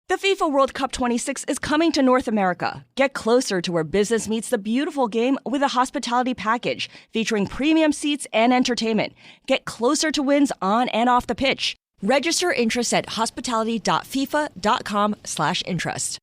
The FIFA World Cup 26 is coming to North America. Get closer to where business meets the beautiful game with a hospitality package featuring premium seats and entertainment. Get closer to wins on and off the pitch. Register interest at hospitality.fifa.com/interest.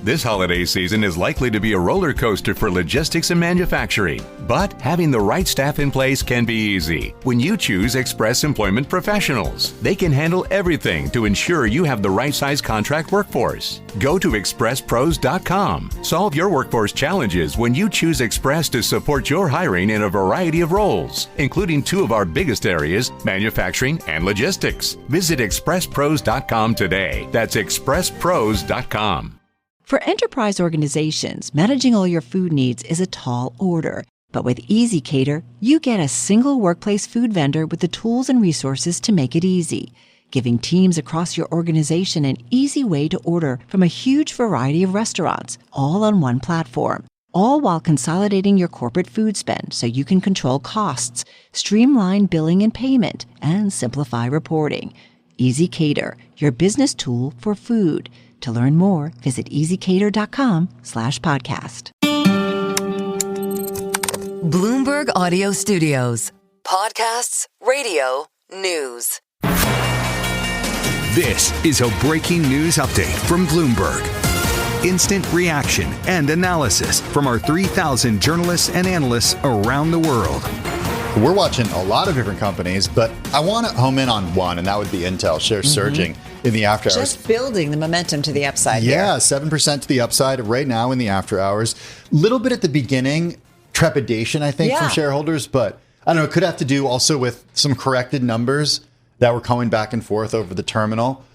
This holiday season is likely to be a roller coaster for logistics and manufacturing. But having the right staff in place can be easy when you choose Express Employment Professionals. They can handle everything to ensure you have the right size contract workforce. Go to expresspros.com. Solve your workforce challenges when you choose Express to support your hiring in a variety of roles, including two of our biggest areas, manufacturing and logistics. Visit expresspros.com today. That's expresspros.com. For enterprise organizations, managing all your food needs is a tall order. But with EasyCater, you get a single workplace food vendor with the tools and resources to make it easy, giving teams across your organization an easy way to order from a huge variety of restaurants, all on one platform. All while consolidating your corporate food spend so you can control costs, streamline billing and payment, and simplify reporting. EasyCater, your business tool for food. To learn more, visit easycater.com/podcast. Bloomberg Audio Studios. Podcasts, radio, news. This is a breaking news update from Bloomberg. Instant reaction and analysis from our 3,000 journalists and analysts around the world. We're watching a lot of different companies, but I want to home in on one, and that would be Intel. Shares surging in the after hours. Just building the momentum to the upside. Yeah, 7% to the upside right now in the after hours. Little bit at the beginning, trepidation, I think, from shareholders, but I don't know, it could have to do also with some corrected numbers that were coming back and forth over the terminal.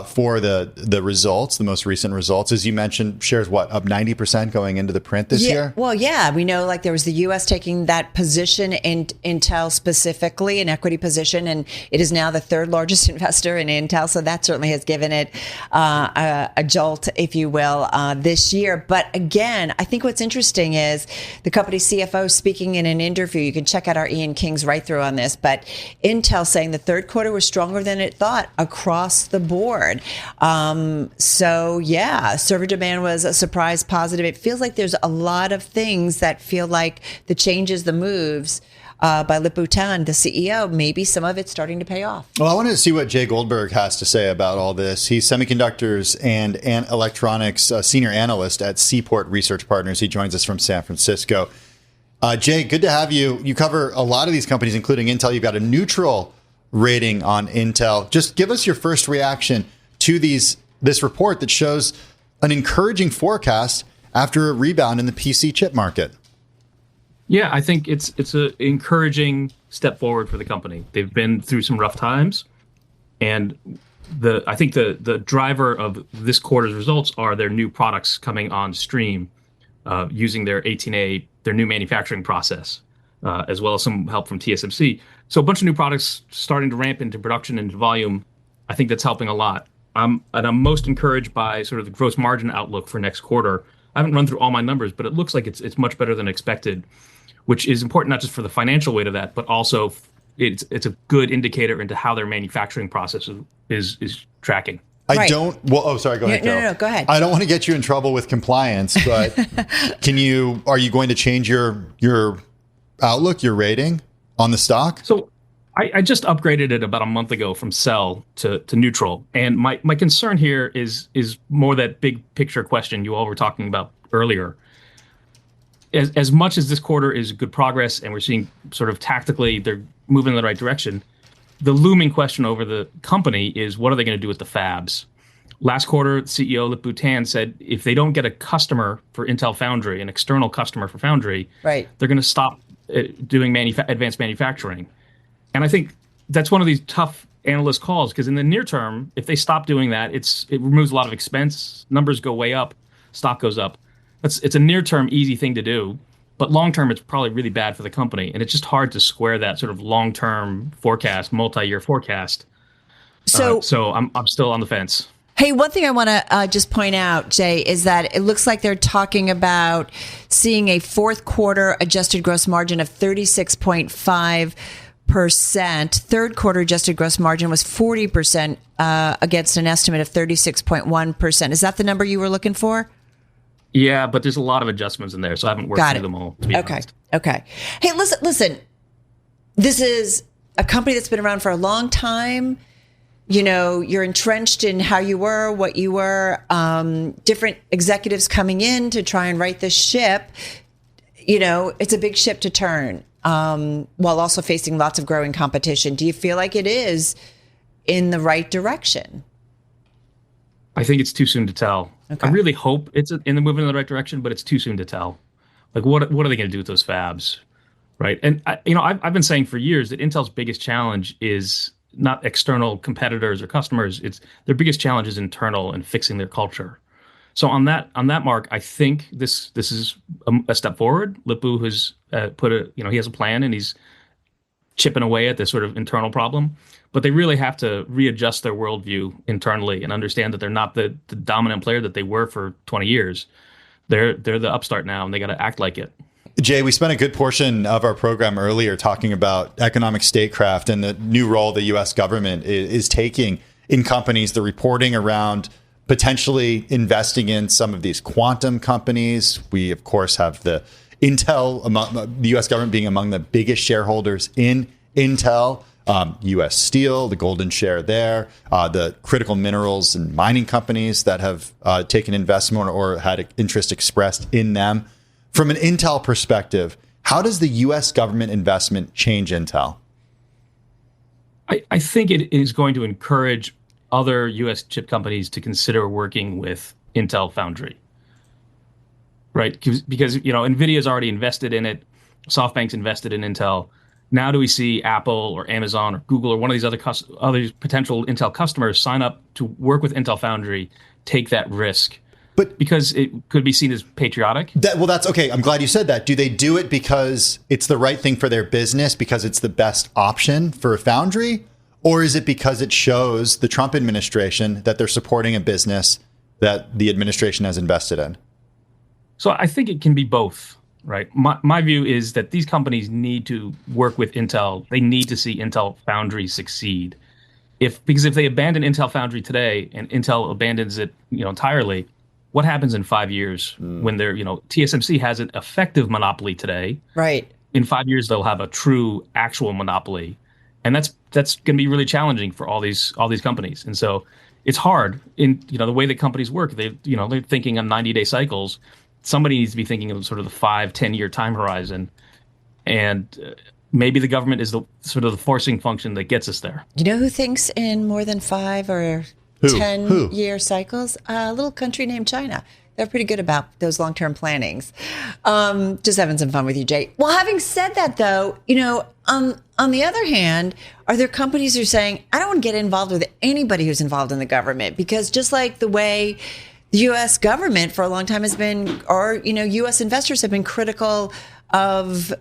For the results, the most recent results. As you mentioned, shares, up 90% going into the print this year? Well, yeah. We know there was the U.S. taking that position in Intel specifically, an equity position, and it is now the third largest investor in Intel. So that certainly has given it a jolt, if you will, this year. But again, I think what's interesting is the company's CFO speaking in an interview. You can check out our Ian King's write through on this, but Intel saying the third quarter was stronger than it thought across the board. Server demand was a surprise positive. It feels like there's a lot of things that feel like the changes, the moves by Lip-Bu Tan, the CEO, maybe some of it's starting to pay off. Well, I wanted to see what Jay Goldberg has to say about all this. He's semiconductors and electronics senior analyst at Seaport Research Partners. He joins us from San Francisco. Jay, good to have you. You cover a lot of these companies, including Intel. You've got a neutral rating on Intel. Just give us your first reaction to this report that shows an encouraging forecast after a rebound in the PC chip market. Yeah, I think it's an encouraging step forward for the company. They've been through some rough times, and I think the driver of this quarter's results are their new products coming on stream using their 18A, their new manufacturing process, as well as some help from TSMC. So a bunch of new products starting to ramp into production and volume. I think that's helping a lot. And I'm most encouraged by sort of the gross margin outlook for next quarter. I haven't run through all my numbers, but it looks like it's much better than expected, which is important not just for the financial weight of that, but also it's a good indicator into how their manufacturing process is tracking. Go ahead, Carol. No, go ahead. I don't want to get you in trouble with compliance, but are you going to change your outlook, your rating on the stock? So I just upgraded it about a month ago from sell to neutral. And my concern here is more that big picture question you all were talking about earlier. As much as this quarter is good progress and we're seeing sort of tactically they're moving in the right direction, the looming question over the company is what are they going to do with the fabs? Last quarter, CEO Lip-Bu Tan said if they don't get a customer for Intel Foundry, an external customer for Foundry, they're going to stop doing advanced manufacturing. And I think that's one of these tough analyst calls because in the near term, if they stop doing that, it removes a lot of expense. Numbers go way up, stock goes up. It's a near term easy thing to do, but long term it's probably really bad for the company. And it's just hard to square that sort of long term forecast, multi-year forecast. So I'm still on the fence. Hey, one thing I want to just point out, Jay, is that it looks like they're talking about seeing a fourth quarter adjusted gross margin of 36.5%. Third quarter adjusted gross margin was 40% against an estimate of 36.1%. Is that the number you were looking for? Yeah, but there's a lot of adjustments in there, so I haven't worked through them all, to be honest. Okay. Hey, listen. This is a company that's been around for a long time. You know, you're entrenched in how you were, what you were, different executives coming in to try and right this ship. You know, it's a big ship to turn, while also facing lots of growing competition. Do you feel like it is in the right direction? I think it's too soon to tell. Okay. I really hope it's in the moving in the right direction, but it's too soon to tell. Like, what are they going to do with those fabs, right? And I've been saying for years that Intel's biggest challenge is not external competitors or customers. It's their biggest challenge is internal and fixing their culture. So on that mark, I think this is a step forward. Lip-Bu has he has a plan and he's chipping away at this sort of internal problem. But they really have to readjust their worldview internally and understand that they're not the dominant player that they were for 20 years. They're the upstart now, and they got to act like it. Jay, we spent a good portion of our program earlier talking about economic statecraft and the new role the U.S. government is taking in companies, the reporting around potentially investing in some of these quantum companies. We, of course, have the Intel, the U.S. government being among the biggest shareholders in Intel. U.S. Steel, the golden share there, the critical minerals and mining companies that have taken investment or had interest expressed in them. From an Intel perspective, how does the U.S. government investment change Intel? I think it is going to encourage other U.S. chip companies to consider working with Intel Foundry, right? Because NVIDIA's already invested in it. SoftBank's invested in Intel. Now do we see Apple or Amazon or Google or one of these other potential Intel customers sign up to work with Intel Foundry, take that risk? But because it could be seen as patriotic. That's okay. I'm glad you said that. Do they do it because it's the right thing for their business, because it's the best option for a foundry? Or is it because it shows the Trump administration that they're supporting a business that the administration has invested in? So I think it can be both. Right. My view is that these companies need to work with Intel. They need to see Intel Foundry succeed. Because if they abandon Intel Foundry today and Intel abandons it, entirely, what happens in 5 years when they're, TSMC has an effective monopoly today. Right. In 5 years, they'll have a true actual monopoly. And that's going to be really challenging for all these companies. And so it's hard in, the way that companies work. They're thinking on 90-day cycles. Somebody needs to be thinking of sort of the 5-10 year time horizon, and maybe the government is the sort of the forcing function that gets us there. You know who thinks in more than 5 or 10 year cycles? A little country named China. They're pretty good about those long-term plannings. Just having some fun with you, Jay. Well, having said that, though, on the other hand, are there companies who are saying, I don't want to get involved with anybody who's involved in the government? Because just like the way the U.S. government for a long time has been, or, U.S. investors have been critical of,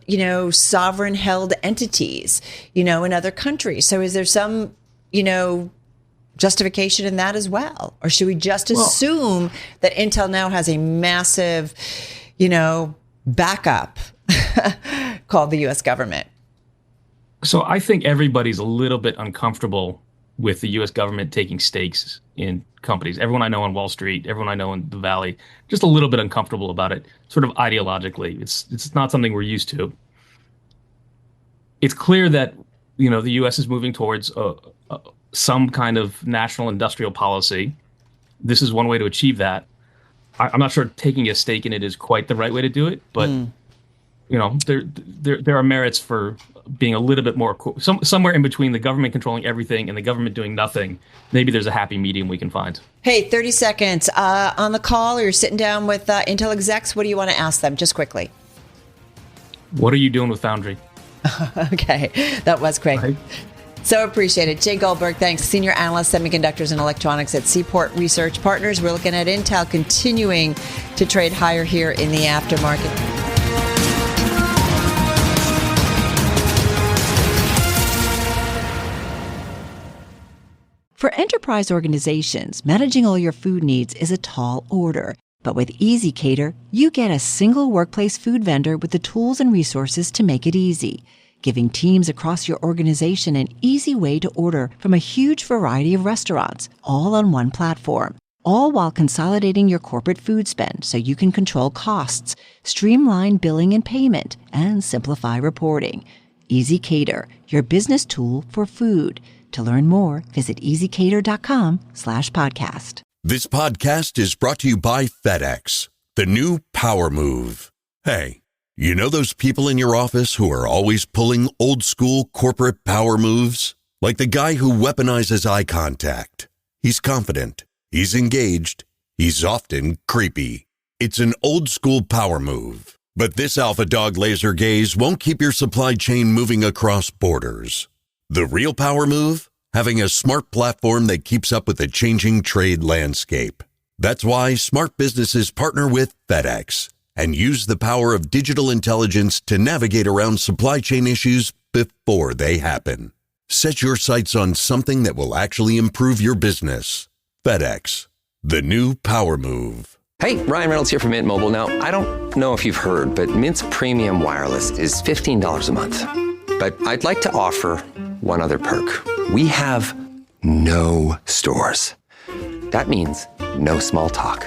sovereign held entities, in other countries. So is there some, justification in that as well? Or should we just assume that Intel now has a massive, backup called the U.S. government? So I think everybody's a little bit uncomfortable with the U.S. government taking stakes in companies. Everyone I know on Wall Street, everyone I know in the Valley, just a little bit uncomfortable about it, sort of ideologically. It's not something we're used to. It's clear that, the U.S. is moving towards some kind of national industrial policy. This is one way to achieve that. I'm not sure taking a stake in it is quite the right way to do it, but there are merits for being a little bit more somewhere in between the government controlling everything and the government doing nothing. Maybe there's a happy medium we can find. Hey, 30 seconds on the call, or you're sitting down with Intel execs. What do you want to ask them? Just quickly. What are you doing with Foundry? Okay, that was quick. Right. So appreciated. Jay Goldberg, thanks. Senior Analyst, Semiconductors and Electronics at Seaport Research Partners. We're looking at Intel continuing to trade higher here in the aftermarket. For enterprise organizations, managing all your food needs is a tall order. But with EasyCater, you get a single workplace food vendor with the tools and resources to make it easy. giving teams across your organization an easy way to order from a huge variety of restaurants, all on one platform. All while consolidating your corporate food spend so you can control costs, streamline billing and payment, and simplify reporting. EasyCater, your business tool for food. To learn more, visit easycater.com/podcast. This podcast is brought to you by FedEx, the new power move. Hey, you know those people in your office who are always pulling old school corporate power moves? Like the guy who weaponizes eye contact. He's confident. He's engaged. He's often creepy. It's an old school power move. But this alpha dog laser gaze won't keep your supply chain moving across borders. The real power move? Having a smart platform that keeps up with the changing trade landscape. That's why smart businesses partner with FedEx and use the power of digital intelligence to navigate around supply chain issues before they happen. Set your sights on something that will actually improve your business. FedEx, the new power move. Hey, Ryan Reynolds here from Mint Mobile. Now, I don't know if you've heard, but Mint's premium wireless is $15 a month. But I'd like to offer one other perk. We have no stores. That means no small talk.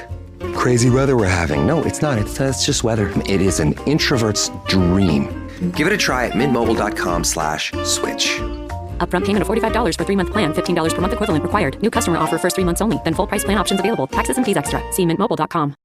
Crazy weather we're having. No, it's not. It's just weather. It is an introvert's dream. Give it a try at mintmobile.com/switch. Upfront payment of $45 for 3-month plan. $15 per month equivalent required. New customer offer first 3 months only. Then full price plan options available. Taxes and fees extra. See mintmobile.com.